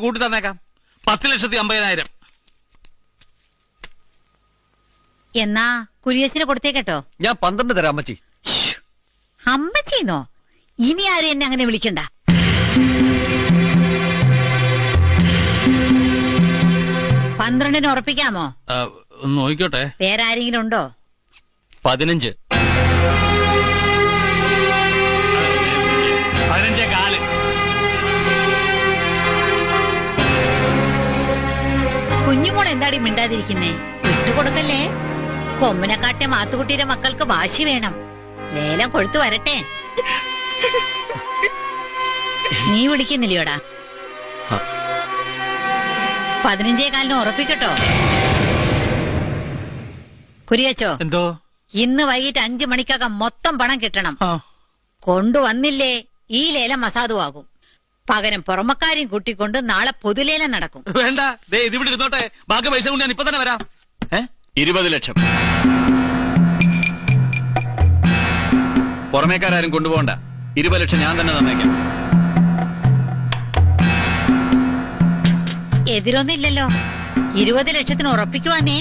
കൂട്ടി തന്നേക്കാം. 10,50,000. എന്നാ കുരിയച്ചിന് കൊടുത്തേക്കട്ടോ. ഞാൻ 12 തരാം അമ്മച്ചി. അമ്മച്ചീന്നോ? ഇനി ആരും എന്നെ അങ്ങനെ വിളിക്കണ്ട. പന്ത്രണ്ടിന് ഉറപ്പിക്കാമോ? നോക്കിക്കോട്ടെ. പേരാരെങ്കിലും ഉണ്ടോ? 15. 15.4. കുഞ്ഞുമോൾ എന്താടി മിണ്ടാതിരിക്കുന്നേ? വിട്ടുകൊടുക്കല്ലേ. കൊമ്മനെക്കാട്ടെ മാത്തുകുട്ടിയുടെ മക്കൾക്ക് വാശി വേണം. ലേലം കൊഴുത്തു വരട്ടെ. നീ വിളിക്കുന്നില്ലയോടാ? 15.4 ഉറപ്പിക്കട്ടോ. കുരിയച്ചോ, എന്തോ? ഇന്ന് വൈകിട്ട് 5 മണിക്കകം മൊത്തം പണം കിട്ടണം. കൊണ്ടുവന്നില്ലേ ഈ ലേലം അസാധുവാകും. പകരം പുറമക്കാരെയും കൂട്ടിക്കൊണ്ട് നാളെ പൊതുലേലം നടക്കും. വേണ്ട, ഇതിവിടെ ഇരുന്നോട്ടെ. ബാക്കി പൈസ കൊണ്ട് ഞാൻ ഇപ്പൊ തന്നെ വരാം. 20 ലക്ഷം. പുറമേക്കാരും കൊണ്ടുപോകണ്ട. 20 ലക്ഷം ഞാൻ തന്നെ തന്നേക്കാം. എതിരൊന്നില്ലല്ലോ. 20 ലക്ഷത്തിന് ഉറപ്പിക്കുവാനേ.